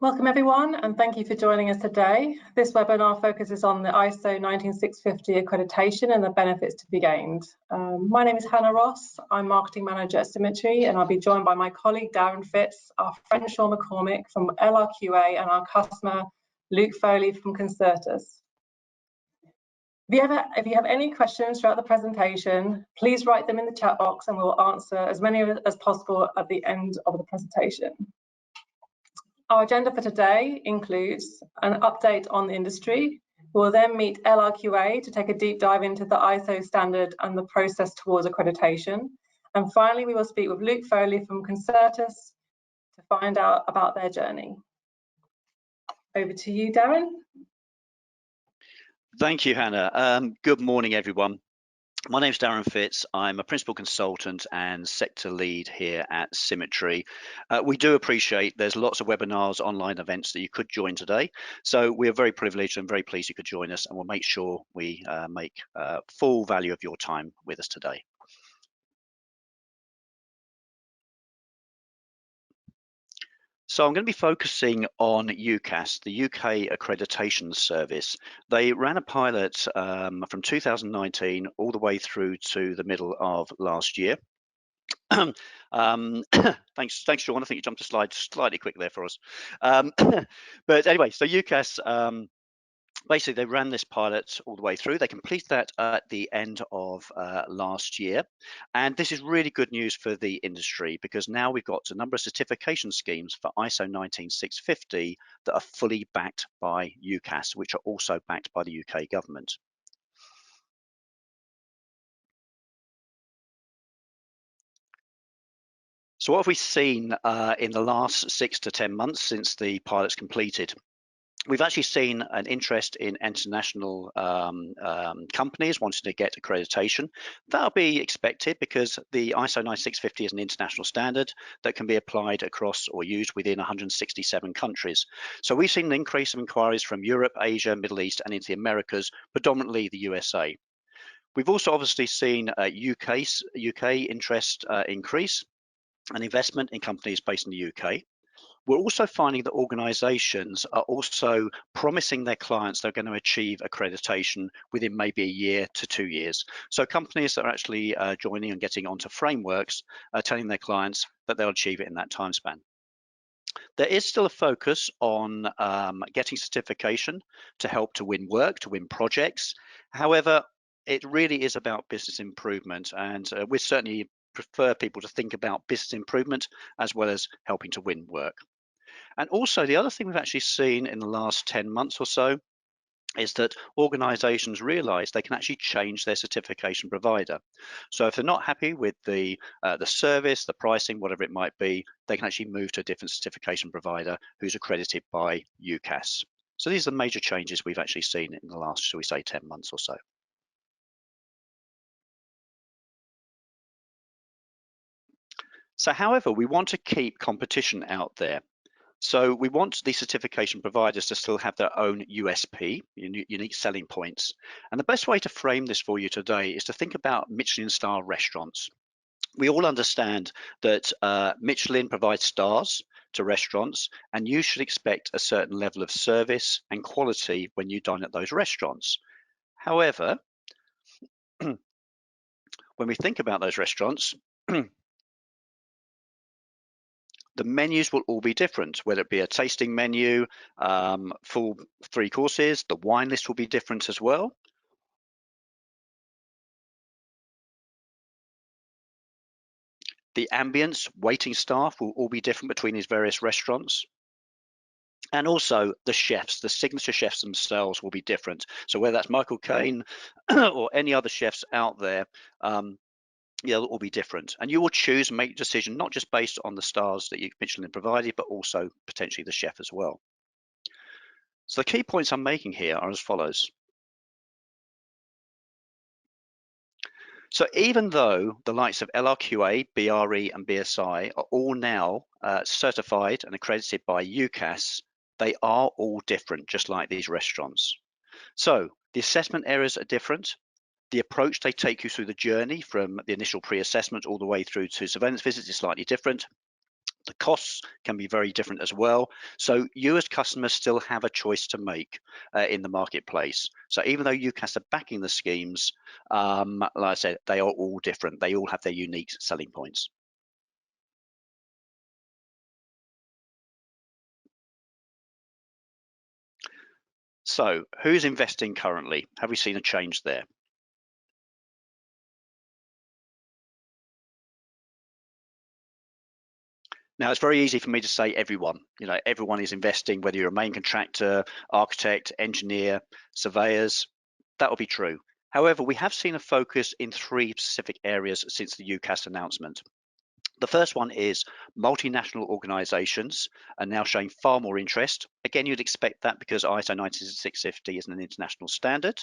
Welcome everyone, and thank you for joining us today. This webinar focuses on the ISO 19650 accreditation and the benefits to be gained. My name is Hannah Ross. I'm Marketing Manager at Symmetry, and I'll be joined by my colleague Darren Fitz, our friend Sean McCormick from LRQA, and our customer Luke Foley from Concertus. If you have any questions throughout the presentation, please write them in the chat box and we'll answer as many as possible at the end of the presentation. Our agenda for today includes an update on the industry. We'll then meet LRQA to take a deep dive into the ISO standard and the process towards accreditation. And finally, we will speak with Luke Foley from Concertus to find out about their journey. Over to you, Darren. Thank you, Hannah. Good morning, everyone. My name is Darren Fitz. I'm a principal consultant and sector lead here at Symmetry. We do appreciate there's lots of webinars, online events that you could join today. So we're very privileged and very pleased you could join us, and we'll make sure we make full value of your time with us today. So I'm going to be focusing on UCAS, the UK Accreditation Service. They ran a pilot from 2019 all the way through to the middle of last year. Thanks, Sean. I think you jumped a slide slightly quick there for us. But anyway, so UCAS, basically they ran this pilot all the way through. They completed that at the end of last year. And this is really good news for the industry because now we've got a number of certification schemes for ISO 19650 that are fully backed by UCAS, which are also backed by the UK government. So what have we seen in the last 6 to 10 months since the pilot's completed? We've actually seen an interest in international companies wanting to get accreditation. That'll be expected because the ISO 19650 is an international standard that can be applied across or used within 167 countries. So we've seen an increase of inquiries from Europe, Asia, Middle East, and into the Americas, predominantly the USA. We've also obviously seen UK interest increase and investment in companies based in the UK. We're also finding that organisations are also promising their clients they're going to achieve accreditation within maybe a year to 2 years. So companies that are actually joining and getting onto frameworks are telling their clients that they'll achieve it in that time span. There is still a focus on getting certification to help to win work, to win projects. However, it really is about business improvement, and we certainly prefer people to think about business improvement as well as helping to win work. And also the other thing we've actually seen in the last 10 months or so is that organizations realize they can actually change their certification provider. So if they're not happy with the service, the pricing, whatever it might be, they can actually move to a different certification provider who's accredited by UCAS. So these are the major changes we've actually seen in the last, shall we say, 10 months or so. So however, we want to keep competition out there. So we want the certification providers to still have their own USP, unique selling points. And the best way to frame this for you today is to think about Michelin-star restaurants. We all understand that Michelin provides stars to restaurants, and you should expect a certain level of service and quality when you dine at those restaurants. However, when we think about those restaurants, the menus will all be different, whether it be a tasting menu, full 3 courses, the wine list will be different as well. The ambience, waiting staff will all be different between these various restaurants. And also the chefs, the signature chefs themselves will be different. So whether that's Michael Caine or any other chefs out there, they'll all be different, and you will choose and make a decision not just based on the stars that Michelin provided, but also potentially the chef as well. So the key points I'm making here are as follows. So even though the likes of LRQA, BRE, and BSI are all now certified and accredited by UCAS, they are all different, just like these restaurants. So the assessment areas are different. The approach they take you through the journey from the initial pre-assessment all the way through to surveillance visits is slightly different. The costs can be very different as well. So you as customers still have a choice to make in the marketplace. So even though UCAS are backing the schemes, like I said, they are all different. They all have their unique selling points. So who's investing currently? Have we seen a change there? Now, it's very easy for me to say everyone. You know, everyone is investing, whether you're a main contractor, architect, engineer, surveyors. That will be true. However, we have seen a focus in 3 specific areas since the UCAS announcement. The first one is multinational organizations are now showing far more interest. Again, you'd expect that because ISO 19650 is an international standard.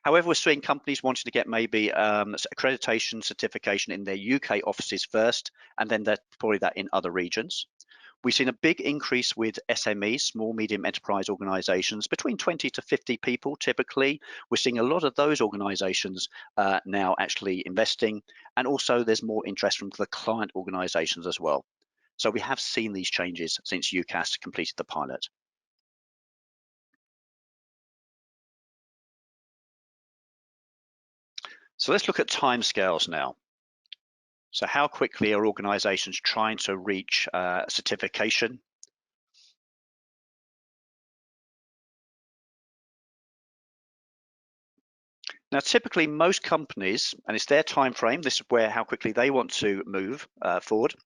However, we're seeing companies wanting to get maybe accreditation certification in their UK offices first, and then probably that in other regions. We've seen a big increase with SMEs, small, medium enterprise organizations, between 20 to 50 people typically. We're seeing a lot of those organizations now actually investing, and also there's more interest from the client organizations as well. So we have seen these changes since UCAS completed the pilot. So let's look at timescales now. So how quickly are organizations trying to reach certification? Now, typically most companies, and it's their time frame, this is where how quickly they want to move forward,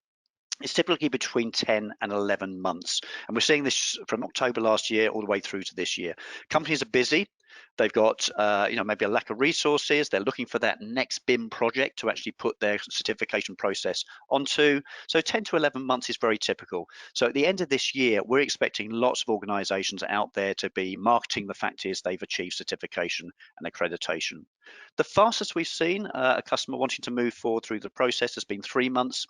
it's typically between 10 and 11 months. And we're seeing this from October last year all the way through to this year. Companies are busy. They've got maybe a lack of resources. They're looking for that next BIM project to actually put their certification process onto. So 10 to 11 months is very typical. So at the end of this year, we're expecting lots of organizations out there to be marketing the fact is they've achieved certification and accreditation. The fastest we've seen a customer wanting to move forward through the process has been 3 months.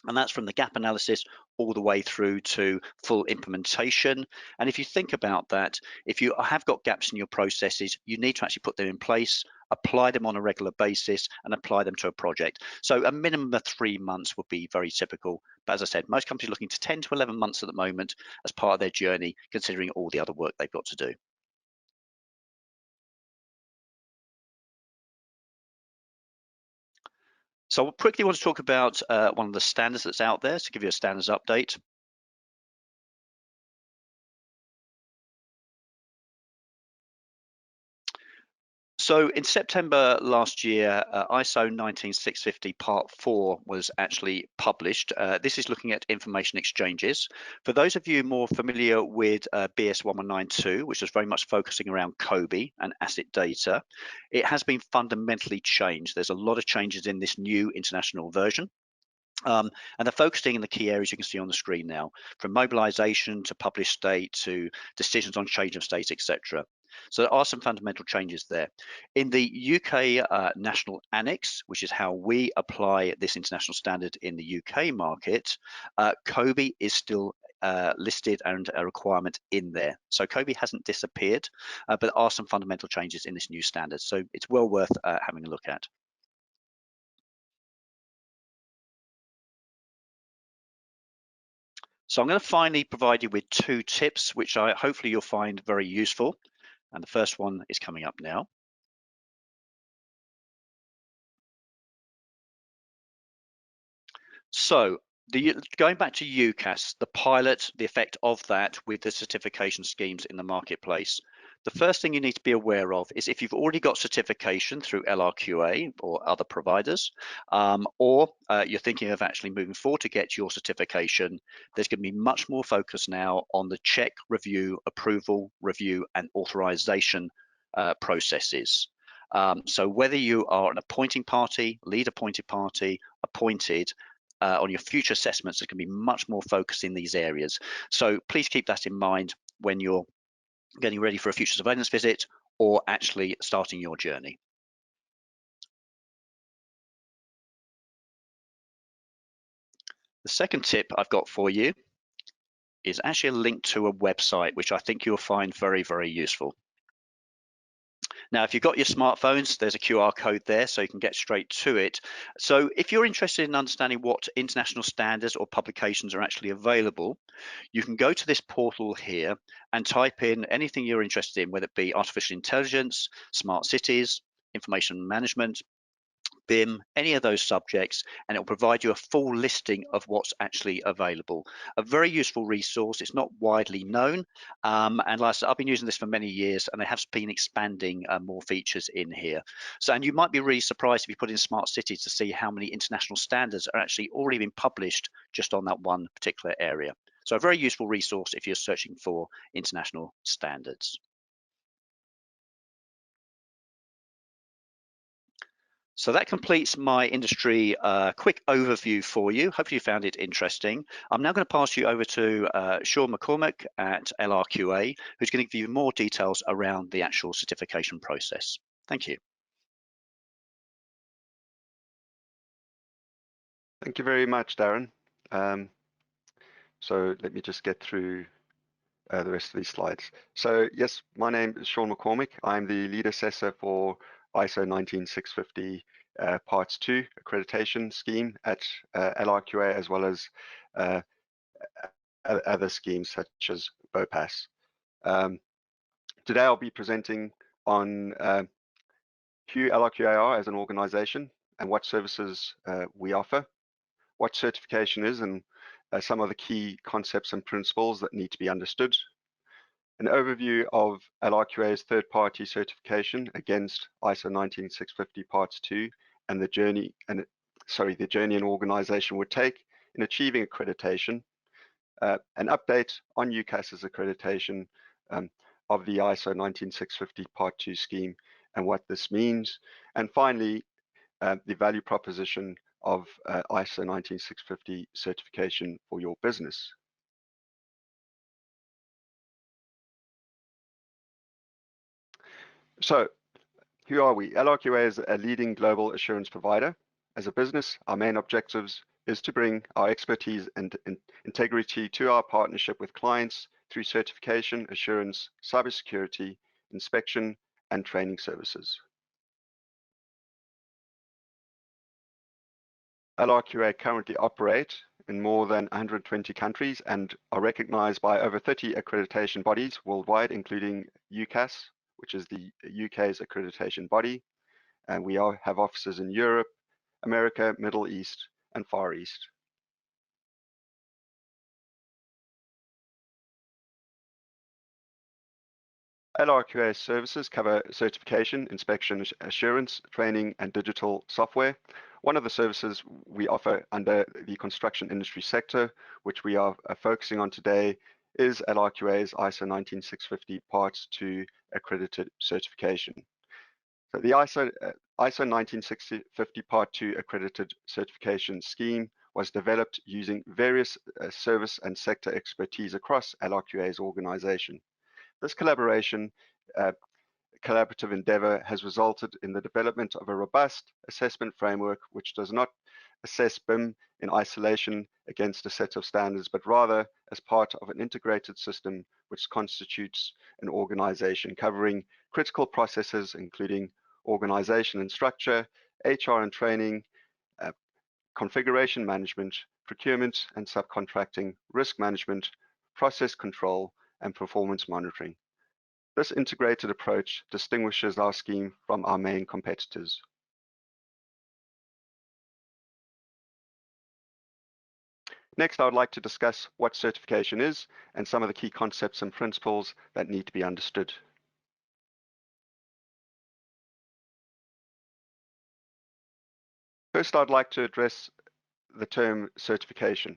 And that's from the gap analysis all the way through to full implementation. And if you think about that, if you have got gaps in your processes, you need to actually put them in place, apply them on a regular basis, and apply them to a project. So a minimum of 3 months would be very typical. But as I said, most companies are looking to 10 to 11 months at the moment as part of their journey, considering all the other work they've got to do. So I quickly want to talk about one of the standards that's out there to give you a standards update. So in September last year, ISO 19650 Part 4 was actually published. This is looking at information exchanges. For those of you more familiar with BS 1192, which is very much focusing around COBie and asset data, it has been fundamentally changed. There's a lot of changes in this new international version. And they're focusing in the key areas you can see on the screen now, from mobilization to published state to decisions on change of state, etc. So there are some fundamental changes there. In the UK National Annex, which is how we apply this international standard in the UK market, COBie is still listed and a requirement in there. So COBie hasn't disappeared, but there are some fundamental changes in this new standard. So it's well worth having a look at. So I'm going to finally provide you with 2 tips, which hopefully you'll find very useful. And the first one is coming up now. So going back to UCAS, the pilot, the effect of that with the certification schemes in the marketplace. The first thing you need to be aware of is if you've already got certification through LRQA or other providers, or you're thinking of actually moving forward to get your certification, there's going to be much more focus now on the check, review, approval, review, and authorization processes. So whether you are an appointing party, lead appointed party, appointed, on your future assessments, there's going to be much more focus in these areas. So please keep that in mind when you're getting ready for a future surveillance visit or actually starting your journey. The second tip I've got for you is actually a link to a website, which I think you'll find very, very useful. Now, if you've got your smartphones, there's a QR code there, so you can get straight to it. So if you're interested in understanding what international standards or publications are actually available, you can go to this portal here and type in anything you're interested in, whether it be artificial intelligence, smart cities, information management, BIM, any of those subjects, and it will provide you a full listing of what's actually available. A very useful resource. It's not widely known, and like I said, I've been using this for many years, and they have been expanding more features in here. So, and you might be really surprised if you put in smart cities to see how many international standards are actually already been published just on that one particular area. So, a very useful resource if you're searching for international standards. So that completes my industry quick overview for you. Hopefully you found it interesting. I'm now going to pass you over to Sean McCormick at LRQA, who's going to give you more details around the actual certification process. Thank you. Thank you very much, Darren. So let me just get through the rest of these slides. So yes, my name is Sean McCormick. I'm the lead assessor for ISO 19650 Parts 2 accreditation scheme at LRQA, as well as other schemes such as BOPAS. Today I'll be presenting on who LRQA are as an organization and what services we offer, what certification is, and some of the key concepts and principles that need to be understood. An overview of LRQA's third-party certification against ISO 19650 Parts 2 and the journey an organization would take in achieving accreditation. An update on UCAS's accreditation of the ISO 19650 Part 2 scheme and what this means. And finally, the value proposition of ISO 19650 certification for your business. So, who are we? LRQA is a leading global assurance provider. As a business, our main objectives is to bring our expertise and integrity to our partnership with clients through certification, assurance, cybersecurity, inspection, and training services. LRQA currently operate in more than 120 countries and are recognized by over 30 accreditation bodies worldwide, including UCAS, which is the UK's accreditation body. And we have offices in Europe, America, Middle East, and Far East. LRQA services cover certification, inspection, assurance, training, and digital software. One of the services we offer under the construction industry sector, which we are focusing on today, is LRQA's ISO 19650 Parts 2 accredited certification. So the ISO 19650 Part 2 accredited certification scheme was developed using various service and sector expertise across LRQA's organization. This collaborative endeavor has resulted in the development of a robust assessment framework which does not assess BIM in isolation against a set of standards, but rather as part of an integrated system which constitutes an organization covering critical processes including organization and structure, HR and training, configuration management, procurement and subcontracting, risk management, process control, and performance monitoring. This integrated approach distinguishes our scheme from our main competitors. Next, I would like to discuss what certification is and some of the key concepts and principles that need to be understood. First, I'd like to address the term certification.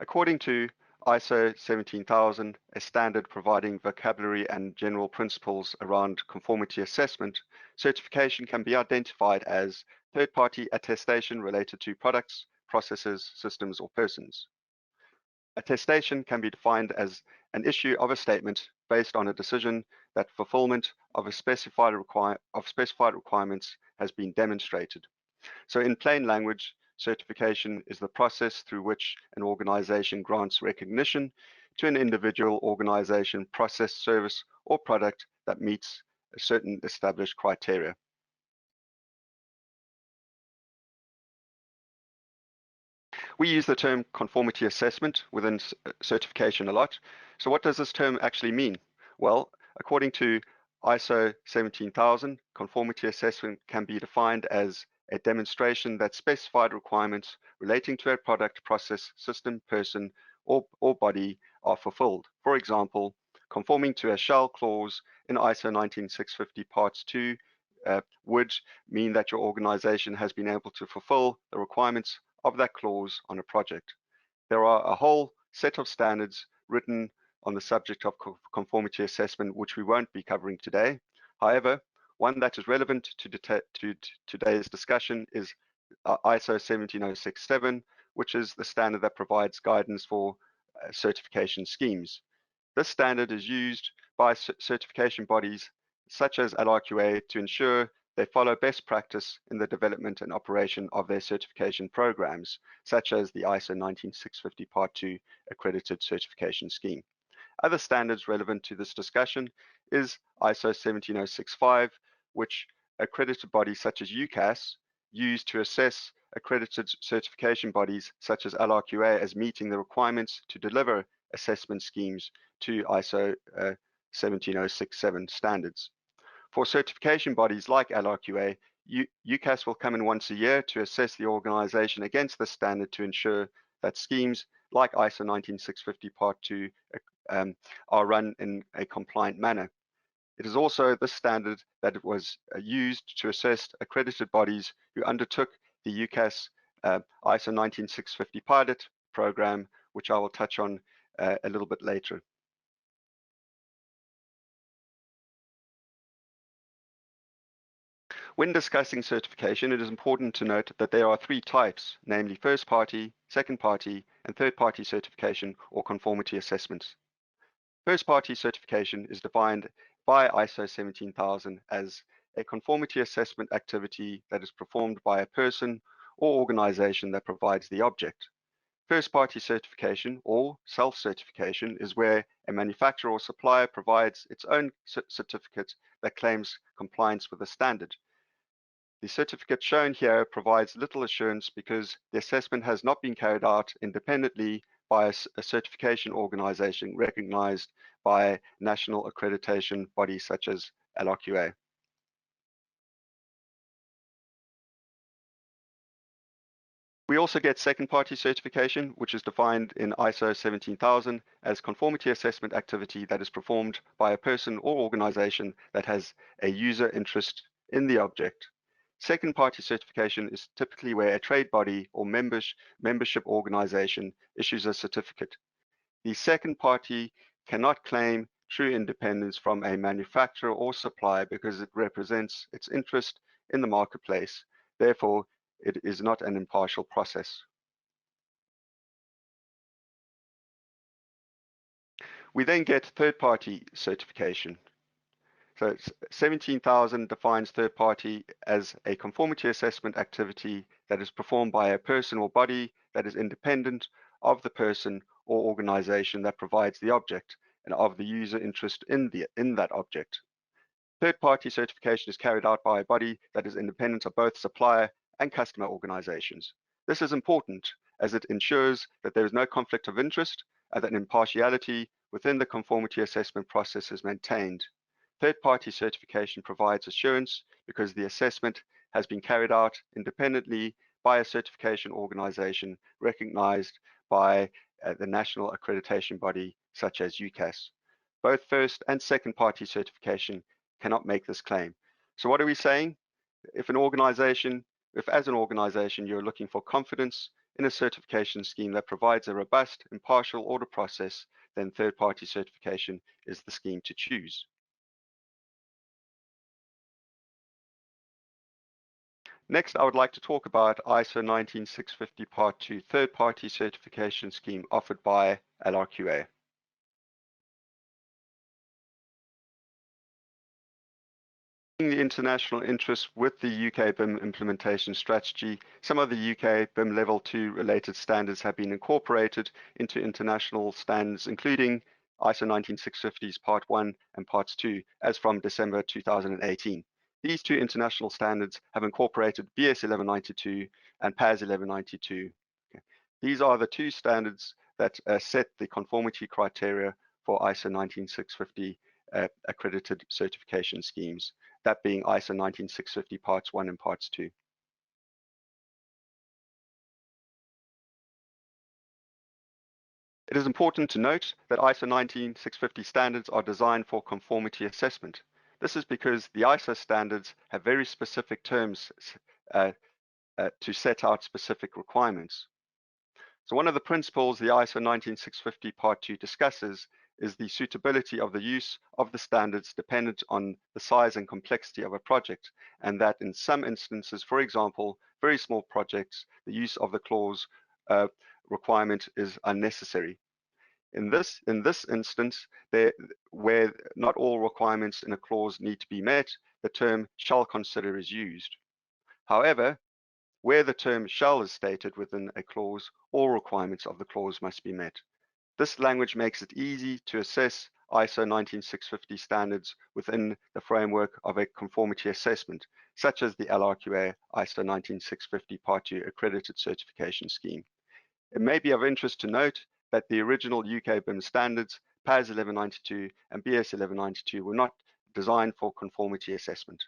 According to ISO 17000, a standard providing vocabulary and general principles around conformity assessment, certification can be identified as third-party attestation related to products, processes, systems, or persons. Attestation can be defined as an issue of a statement based on a decision that fulfillment of specified requirements has been demonstrated. So in plain language, certification is the process through which an organization grants recognition to an individual, organization, process, service, or product that meets certain established criteria. We use the term conformity assessment within certification a lot. So what does this term actually mean? Well, according to ISO 17000, conformity assessment can be defined as a demonstration that specified requirements relating to a product, process, system, person, or body are fulfilled. For example, conforming to a shall clause in ISO 19650 parts 2 would mean that your organization has been able to fulfill the requirements of that clause on a project. There are a whole set of standards written on the subject of conformity assessment, which we won't be covering today. However, one that is relevant to today's discussion is ISO 17067, which is the standard that provides guidance for certification schemes. This standard is used by certification bodies such as LRQA to ensure they follow best practice in the development and operation of their certification programs, such as the ISO 19650 Part 2 Accredited Certification Scheme. Other standards relevant to this discussion is ISO 17065, which accredited bodies such as UCAS use to assess accredited certification bodies such as LRQA as meeting the requirements to deliver assessment schemes to ISO 17067 standards. For certification bodies like LRQA, UCAS will come in once a year to assess the organization against the standard to ensure that schemes like ISO 19650 Part 2 are run in a compliant manner. It is also this standard that was used to assess accredited bodies who undertook the UCAS ISO 19650 pilot program, which I will touch on a little bit later. When discussing certification, it is important to note that there are three types, namely first party, second party, and third party certification or conformity assessments. First party certification is defined by ISO 17000 as a conformity assessment activity that is performed by a person or organization that provides the object. First party certification or self-certification is where a manufacturer or supplier provides its own certificate that claims compliance with a standard. The certificate shown here provides little assurance because the assessment has not been carried out independently by a certification organization recognized by national accreditation bodies such as LRQA. We also get second-party certification, which is defined in ISO 17000 as conformity assessment activity that is performed by a person or organization that has a user interest in the object. Second-party certification is typically where a trade body or membership organization issues a certificate. The second party cannot claim true independence from a manufacturer or supplier because it represents its interest in the marketplace. Therefore, it is not an impartial process. We then get third-party certification. So 17,000 defines third party as a conformity assessment activity that is performed by a person or body that is independent of the person or organization that provides the object and of the user interest in that object. Third party certification is carried out by a body that is independent of both supplier and customer organizations. This is important as it ensures that there is no conflict of interest and that impartiality within the conformity assessment process is maintained. Third-party certification provides assurance because the assessment has been carried out independently by a certification organization recognized by the national accreditation body such as UCAS. Both first and second-party certification cannot make this claim. So what are we saying? If as an organization you're looking for confidence in a certification scheme that provides a robust, impartial audit process, then third-party certification is the scheme to choose. Next, I would like to talk about ISO 19650 Part 2 third-party certification scheme offered by LRQA. The international interest with the UK BIM implementation strategy, some of the UK BIM Level 2 related standards have been incorporated into international standards, including ISO 19650's Part 1 and Parts 2 as from December 2018. These two international standards have incorporated BS 1192 and PAS 1192. Okay. These are the two standards that set the conformity criteria for ISO 19650 accredited certification schemes, that being ISO 19650 Parts 1 and Parts 2. It is important to note that ISO 19650 standards are designed for conformity assessment. This is because the ISO standards have very specific terms to set out specific requirements. So one of the principles the ISO 19650 Part 2 discusses is the suitability of the use of the standards dependent on the size and complexity of a project, and that in some instances, for example, very small projects, the use of the clause requirement is unnecessary. In this instance, where not all requirements in a clause need to be met, the term shall consider is used. However, where the term shall is stated within a clause, all requirements of the clause must be met. This language makes it easy to assess ISO 19650 standards within the framework of a conformity assessment, such as the LRQA ISO 19650 Part 2 accredited certification scheme. It may be of interest to note that the original UK BIM standards, PAS 1192 and BS 1192, were not designed for conformity assessment.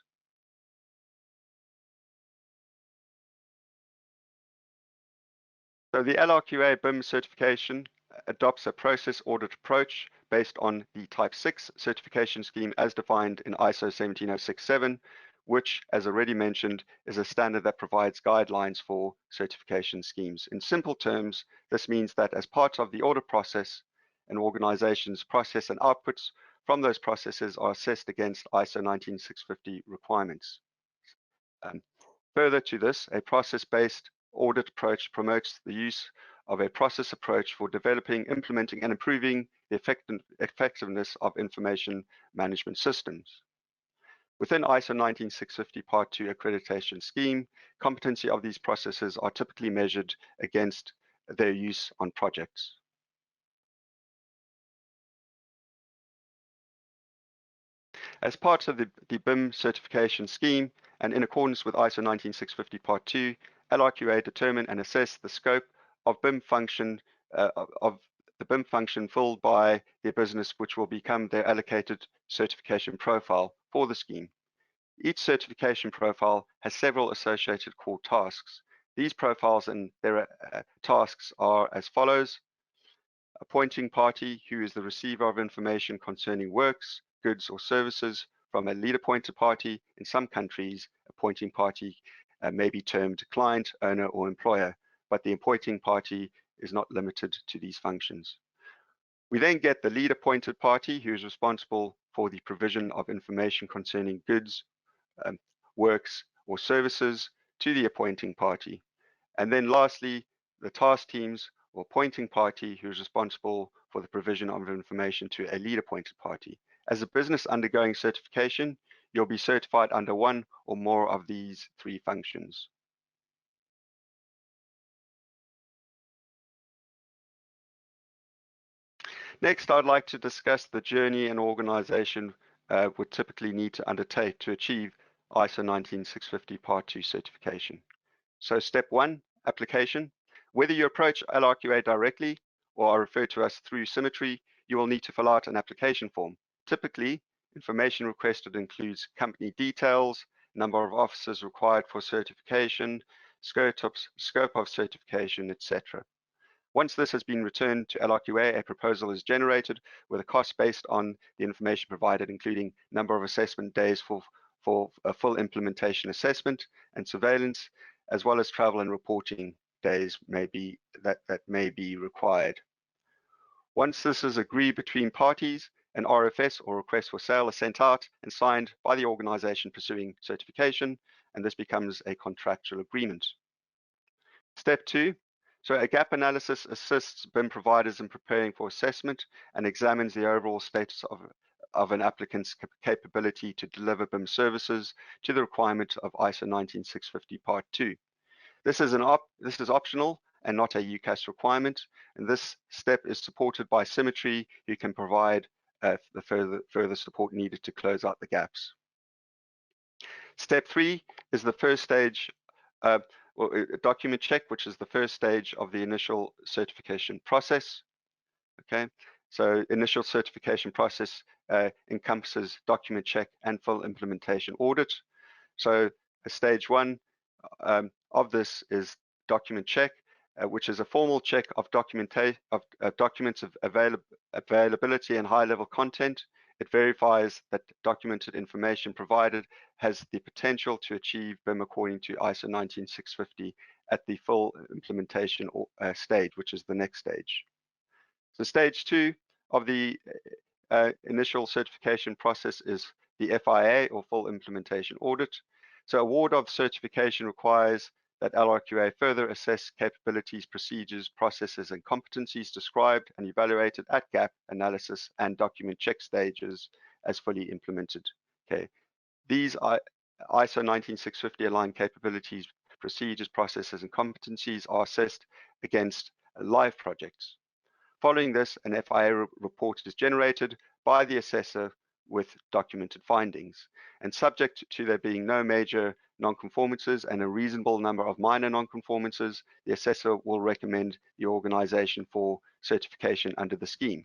So the LRQA BIM certification adopts a process audit approach based on the Type 6 certification scheme as defined in ISO 17067, which, as already mentioned, is a standard that provides guidelines for certification schemes. In simple terms, this means that as part of the audit process, an organization's process and outputs from those processes are assessed against ISO 19650 requirements. Further to this, a process-based audit approach promotes the use of a process approach for developing, implementing, and improving the effectiveness of information management systems. Within ISO 19650 Part 2 accreditation scheme, competency of these processes are typically measured against their use on projects. As part of the BIM certification scheme, and in accordance with ISO 19650 Part 2, LRQA determine and assess the scope of BIM function filled by their business, which will become their allocated certification profile for the scheme. Each certification profile has several associated core tasks. These profiles and their tasks are as follows: appointing party, who is the receiver of information concerning works, goods or services from a lead appointed party. In some countries, appointing party may be termed client, owner or employer, but the appointing party is not limited to these functions. We then get the lead appointed party, who is responsible for the provision of information concerning goods, works or services to the appointing party. And then lastly, the task teams or appointing party, who is responsible for the provision of information to a lead appointed party. As a business undergoing certification, you'll be certified under one or more of these three functions. Next, I'd like to discuss the journey an organization would typically need to undertake to achieve ISO 19650 Part 2 certification. So step 1, application. Whether you approach LRQA directly or are referred to us through Symmetry, you will need to fill out an application form. Typically, information requested includes company details, number of officers required for certification, scope of certification, etc. Once this has been returned to LRQA, a proposal is generated with a cost based on the information provided, including number of assessment days for a full implementation assessment and surveillance, as well as travel and reporting days that may be required. Once this is agreed between parties, an RFS or request for sale is sent out and signed by the organization pursuing certification, and this becomes a contractual agreement. Step 2. So a gap analysis assists BIM providers in preparing for assessment and examines the overall status of an applicant's capability to deliver BIM services to the requirement of ISO 19650 Part 2. This is optional and not a UCAS requirement. And this step is supported by Symmetry, who can provide the further support needed to close out the gaps. Step 3 is the first stage, document check, which is the first stage of the initial certification process. Okay, so initial certification process encompasses document check and full implementation audit. So stage 1 of this is document check, which is a formal check of documents of availability and high-level content. It verifies that documented information provided has the potential to achieve BIM according to ISO 19650 at the full implementation stage, which is the next stage. So stage 2 of the initial certification process is the FIA, or full implementation audit. So award of certification requires that LRQA further assess capabilities, procedures, processes, and competencies described and evaluated at gap analysis and document check stages as fully implemented. Okay, these are ISO 19650 aligned capabilities, procedures, processes, and competencies are assessed against live projects. Following this, an FIA report is generated by the assessor with documented findings, and subject to there being no major non-conformances and a reasonable number of minor non-conformances, the assessor will recommend the organization for certification under the scheme.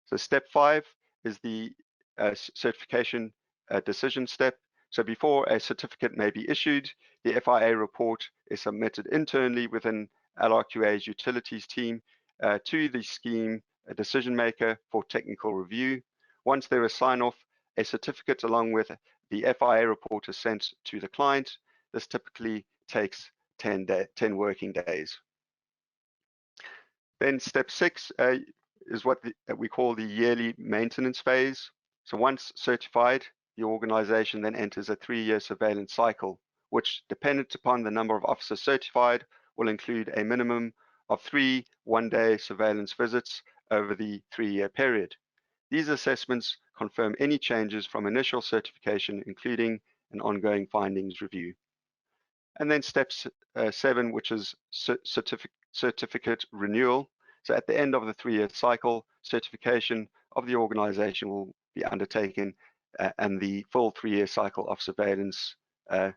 So step 5 is the certification decision step. So before a certificate may be issued, the FIA report is submitted internally within LRQA's utilities team to the scheme decision maker for technical review. Once there is sign-off, a certificate along with the FIA report is sent to the client. This typically takes 10 working days. Then step 6 is what we call the yearly maintenance phase. So once certified, the organization then enters a 3-year surveillance cycle, which, dependent upon the number of officers certified, will include a minimum of 3 one-day surveillance visits over the 3-year period. These assessments confirm any changes from initial certification, including an ongoing findings review. And then step 7, which is certificate renewal. So at the end of the 3-year cycle, certification of the organization will be undertaken and the full 3-year cycle of surveillance has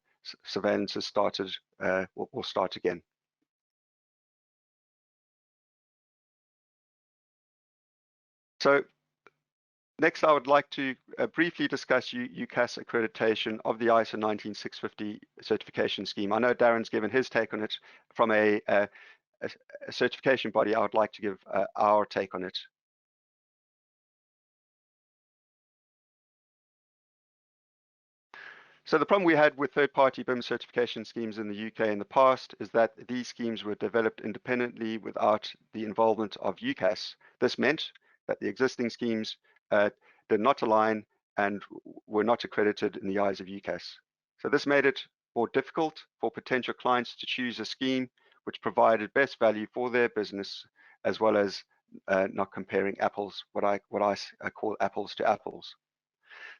started, will start again. So next, I would like to briefly discuss UCAS accreditation of the ISO 19650 certification scheme. I know Darren's given his take on it. From a certification body, I would like to give our take on it. So the problem we had with third-party BIM certification schemes in the UK in the past is that these schemes were developed independently without the involvement of UCAS. This meant that the existing schemes did not align and were not accredited in the eyes of UCAS. So this made it more difficult for potential clients to choose a scheme which provided best value for their business, as well as not comparing apples, what I call apples to apples.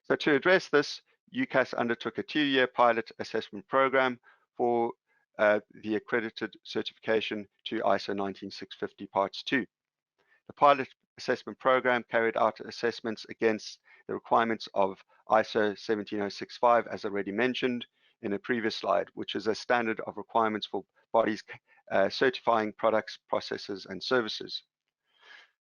So to address this, UCAS undertook a 2-year pilot assessment program for the accredited certification to ISO 19650 Parts 2. The pilot assessment program carried out assessments against the requirements of ISO 17065, as already mentioned in a previous slide, which is a standard of requirements for bodies certifying products, processes, and services.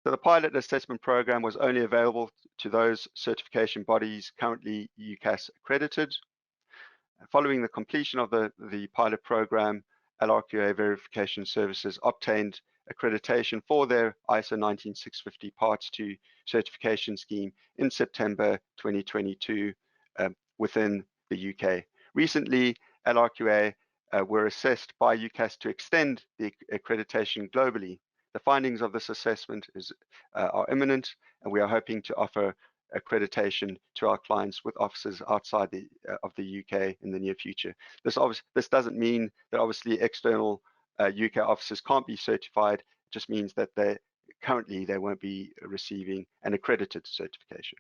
So the pilot assessment program was only available to those certification bodies currently UCAS accredited. Following the completion of the pilot program, LRQA Verification Services obtained accreditation for their ISO 19650 Parts 2 certification scheme in September 2022 within the UK. Recently, LRQA were assessed by UCAS to extend the accreditation globally. The findings of this assessment are imminent, and we are hoping to offer accreditation to our clients with offices outside of the UK in the near future. This doesn't mean that obviously external UK offices can't be certified. It just means that currently they won't be receiving an accredited certification.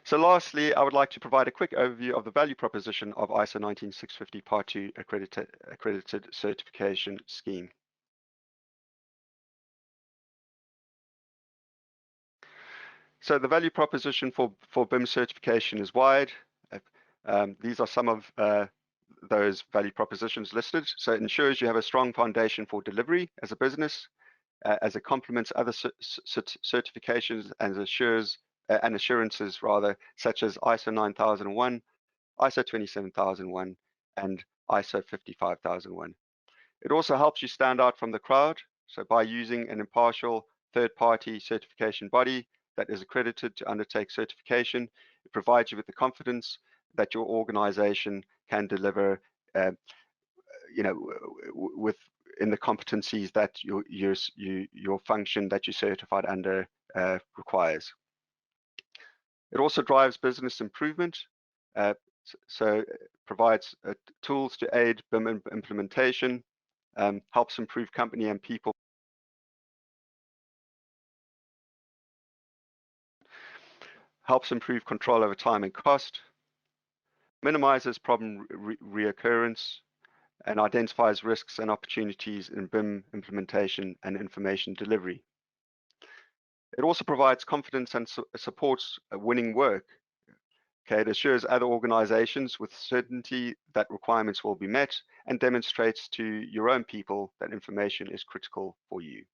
So lastly, I would like to provide a quick overview of the value proposition of ISO 19650 Part 2 accredited certification scheme. So the value proposition for BIM certification is wide. These are some of those value propositions listed. So it ensures you have a strong foundation for delivery as a business, as it complements other certifications and assurances rather, such as ISO 9001, ISO 27001, and ISO 55001. It also helps you stand out from the crowd. So by using an impartial third-party certification body that is accredited to undertake certification, it provides you with the confidence that your organization can deliver, within the competencies that your function that you certified under requires. It also drives business improvement. So it provides tools to aid BIM implementation, helps improve company and people, helps improve control over time and cost, minimizes problem reoccurrence, and identifies risks and opportunities in BIM implementation and information delivery. It also provides confidence and supports winning work. Okay, it assures other organizations with certainty that requirements will be met and demonstrates to your own people that information is critical for you.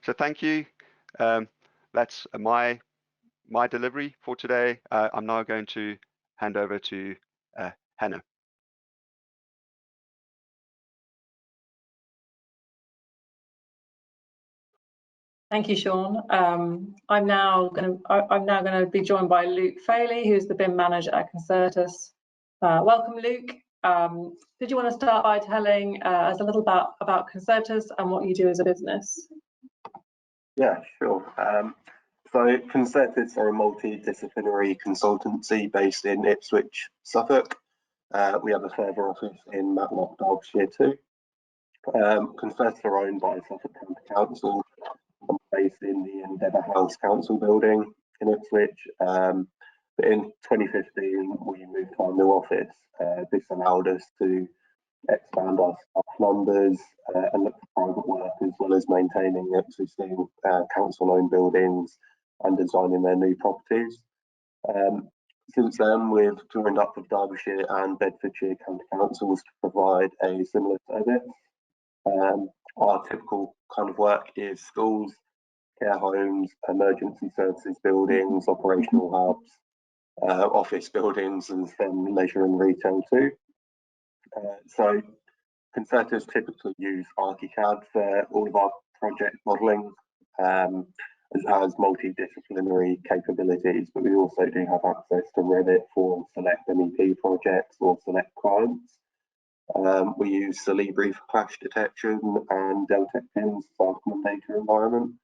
So thank you. That's my delivery for today. I'm now going to hand over to Hannah. Thank you, Sean. I'm now going to be joined by Luke Faley, who's the BIM manager at Concertus. Welcome, Luke. Did you want to start by telling us a little about Concertus and what you do as a business? Yeah, sure. So Concertus are a multidisciplinary consultancy based in Ipswich, Suffolk. We have a further office in Matlock, Derbyshire too. Concertus are owned by Suffolk County Council, based in the Endeavour House Council building in Ipswich. But in 2015, we moved to our new office. This allowed us to expand our staff numbers and look for private work, as well as maintaining existing council-owned buildings and designing their new properties. Since then, we've joined up with Derbyshire and Bedfordshire County Councils to provide a similar service. Our typical kind of work is schools, care homes, emergency services buildings, operational hubs, office buildings, and then leisure and retail too. So Concertus typically use ArchiCAD for all of our project modelling. It has multidisciplinary capabilities, but we also do have access to Revit for select MEP projects or select clients. We use Celibri for clash detection and Deltek pins for our data environment.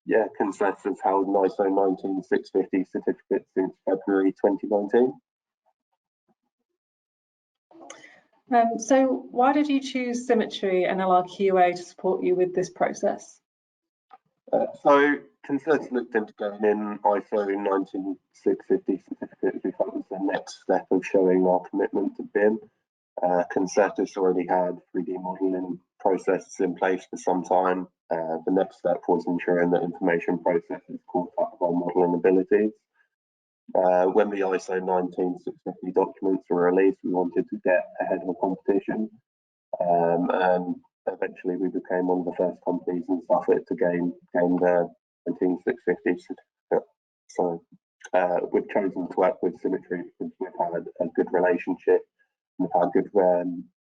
Yeah, Concertus has held an ISO 19650 certificate since February 2019. So why did you choose Symmetry and LRQA to support you with this process? So Concertus looked into going in ISO 19650 certificate. We thought it was the next step of showing our commitment to BIM. Concertus already had 3D modelling processes in place for some time. The next step was ensuring that information processes caught up with our modelling abilities. When the ISO 19650 documents were released, we wanted to get ahead of the competition, and eventually we became one of the first companies in Suffolk to gain the 19650 certificate. So we've chosen to work with Symmetry because we've had a good relationship and we've had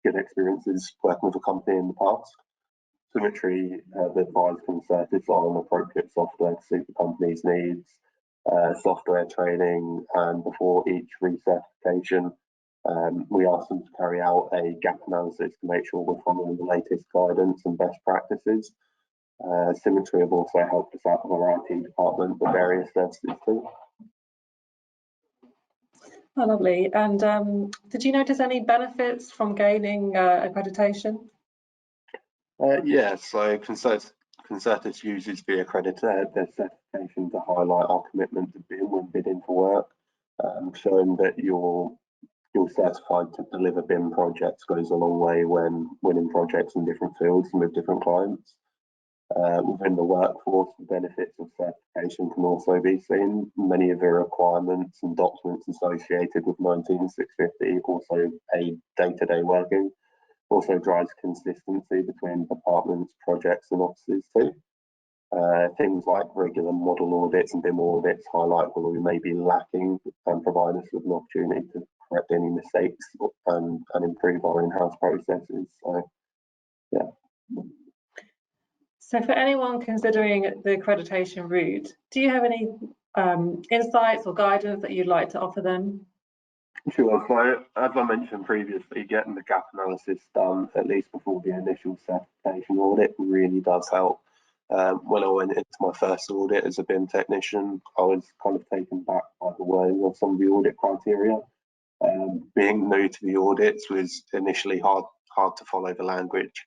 good experiences working with the company in the past. Symmetry have advised Concertus on appropriate software to suit the company's needs, software training, and before each recertification, we asked them to carry out a gap analysis to make sure we're following the latest guidance and best practices. Symmetry have also helped us out with our IT department with various services too. Oh, lovely. And did you notice any benefits from gaining accreditation? Yeah, so Concertus Concertus uses the Accredited their certification to highlight our commitment to BIM when bidding for work, showing that you're certified to deliver BIM projects goes a long way when winning projects in different fields and with different clients. Within the workforce, the benefits of certification can also be seen. Many of the requirements and documents associated with 19650 also aid day-to-day working. Also drives consistency between departments, projects and offices too. Things like regular model audits and BIM audits highlight where we may be lacking and provide us with an opportunity to correct any mistakes and improve our in-house processes. So, yeah. So for anyone considering the accreditation route, do you have any insights or guidance that you'd like to offer them? Sure. So as I mentioned previously, getting the gap analysis done at least before the initial certification audit really does help. When I went into my first audit as a BIM technician, I was kind of taken back by the wording of some of the audit criteria. Being new to the audits was initially hard to follow the language,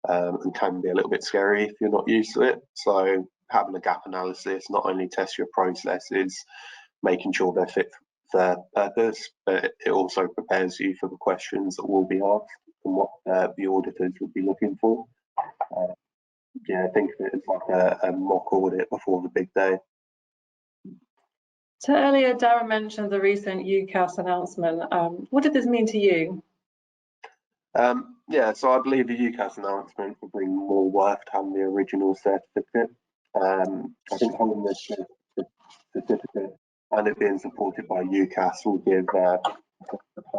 and can be a little bit scary if you're not used to it. So having a gap analysis not only tests your processes, making sure they're fit for purpose, but it also prepares you for the questions that will be asked and what the auditors would be looking for. Yeah, think of it as like a mock audit before the big day. So earlier, Darren mentioned the recent UCAS announcement. What did this mean to you? Yeah, so I believe the UCAS announcement will bring more work to having the original certificate. I think having the certificate and it being supported by UCAS will give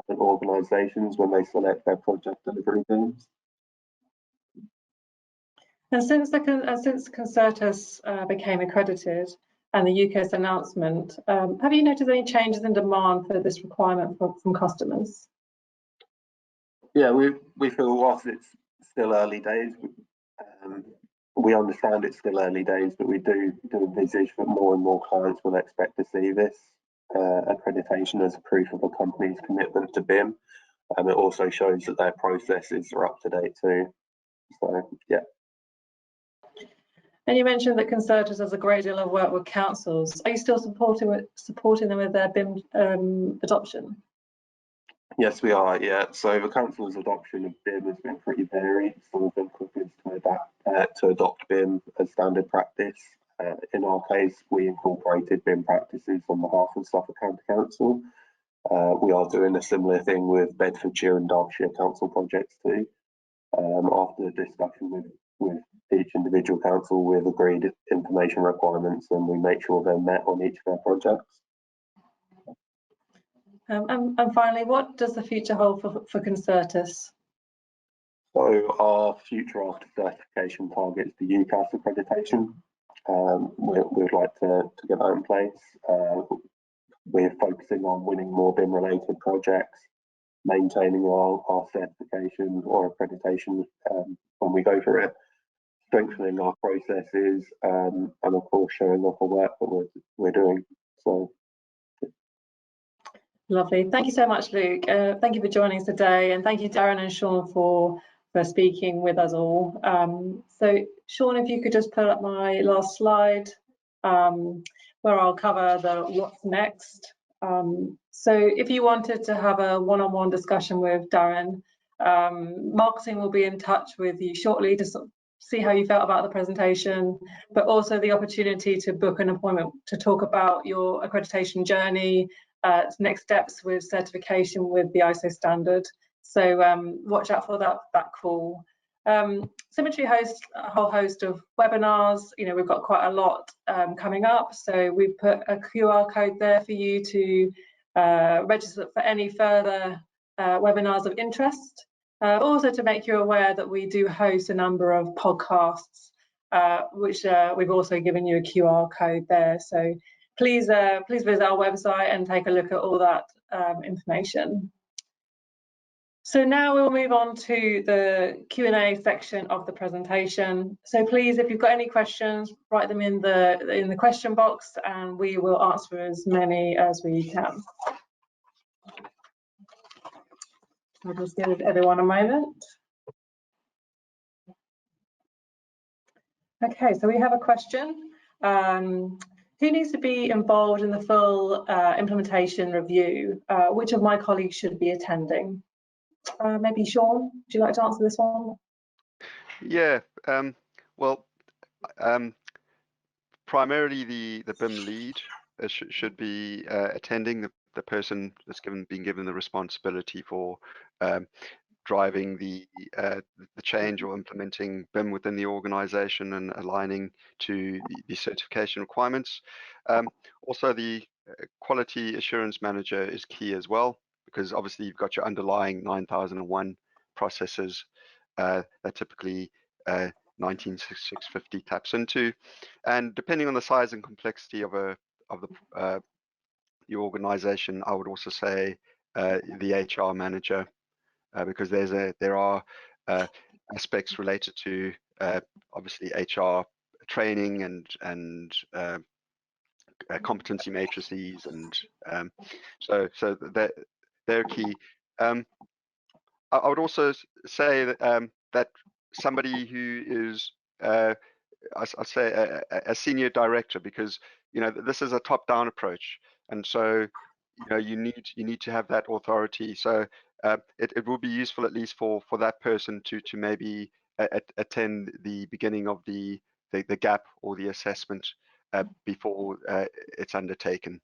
organisations when they select their project delivery teams. And since Concertus became accredited and the UCAS announcement, have you noticed any changes in demand for this requirement from customers? Yeah, we feel whilst it's still early days, we understand it's still early days, but we do envisage that more and more clients will expect to see this accreditation as proof of a company's commitment to BIM. And it also shows that their processes are up to date too. So, yeah. And you mentioned that Concertus has a great deal of work with councils. Are you still supporting them with their BIM adoption? Yes, we are. Yeah. So the council's adoption of BIM has been pretty varied. Some have been quickest to adopt BIM as standard practice. In our case, we incorporated BIM practices on behalf of Suffolk County Council. We are doing a similar thing with Bedfordshire and Derbyshire council projects too. After the discussion with each individual council, we've agreed information requirements and we make sure they're met on each of their projects. And finally, what does the future hold for Concertus? So our future after certification targets the UCAS accreditation. We'd like to get that in place. We're focusing on winning more BIM related projects, maintaining our certification or accreditation when we go for it, strengthening our processes, and of course showing off the work that we're doing. So. Lovely. Thank you so much, Luke. Thank you for joining us today, and thank you, Darren and Sean, for speaking with us all. So, Sean, if you could just put up my last slide, where I'll cover the what's next. So, if you wanted to have a one-on-one discussion with Darren, marketing will be in touch with you shortly to see how you felt about the presentation, but also the opportunity to book an appointment to talk about your accreditation journey, next steps with certification with the ISO standard. So watch out for that call. Symmetry hosts a whole host of webinars. You know, we've got quite a lot coming up, so we've put a QR code there for you to register for any further webinars of interest. Also to make you aware that we do host a number of podcasts, which we've also given you a QR code there. So please visit our website and take a look at all that information. So now we'll move on to the Q&A section of the presentation. So please, if you've got any questions, write them in the question box and we will answer as many as we can. I'll just give everyone a moment. Okay, so we have a question. Who needs to be involved in the full implementation review? Which of my colleagues should be attending? Maybe Sean, would you like to answer this one? Yeah, well, primarily the BIM lead should be attending, the person that's been given the responsibility for driving the change or implementing BIM within the organization and aligning to the certification requirements. Also, the quality assurance manager is key as well, because obviously you've got your underlying 9001 processes that typically 19650 taps into, and depending on the size and complexity of the organization, I would also say the HR manager, because there are aspects related to obviously HR training and competency matrices, and so they're key. I would also say that that somebody who is I'd say a senior director, because this is a top-down approach, and so you need to have that authority. So it will be useful, at least for that person, to maybe attend the beginning of the gap or the assessment before it's undertaken.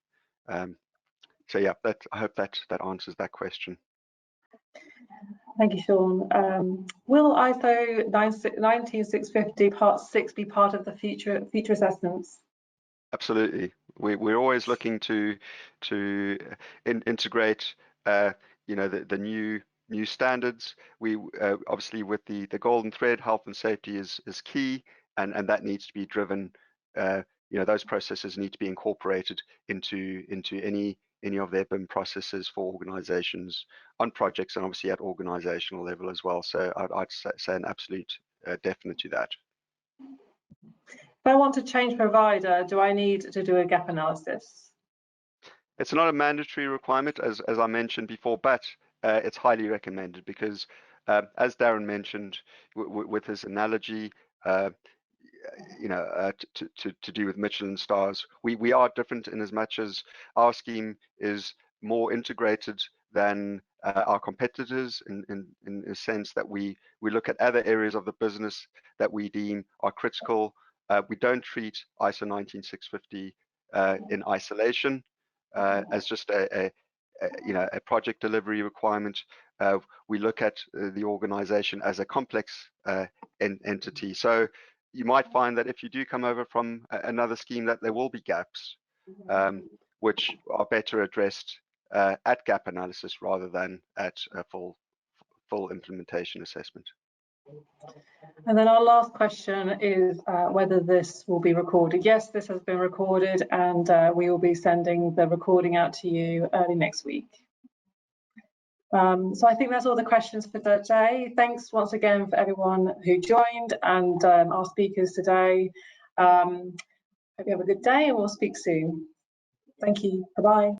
So yeah, I hope that answers that question. Thank you, Sean. Will ISO 19650 Part 6 be part of the future assessments? Absolutely. We're always looking to integrate the new standards. We obviously, with the golden thread, health and safety is key, and that needs to be driven. Those processes need to be incorporated into any of their BIM processes for organizations on projects, and obviously at organizational level as well. So I'd say an absolute definite to that. If I want to change provider, do I need to do a gap analysis? It's not a mandatory requirement, as I mentioned before, but it's highly recommended, because as Darren mentioned with his analogy, to do with Michelin stars, we are different in as much as our scheme is more integrated than our competitors, in a sense that we look at other areas of the business that we deem are critical. We don't treat ISO 19650 in isolation as just a project delivery requirement. We look at the organization as a complex entity. So you might find that if you do come over from another scheme, that there will be gaps, which are better addressed at gap analysis rather than at a full implementation assessment. And then our last question is whether this will be recorded. Yes, this has been recorded, and we will be sending the recording out to you early next week. So I think that's all the questions for today. Thanks once again for everyone who joined, and our speakers today. Hope you have a good day, and we'll speak soon. Thank you. Bye-bye.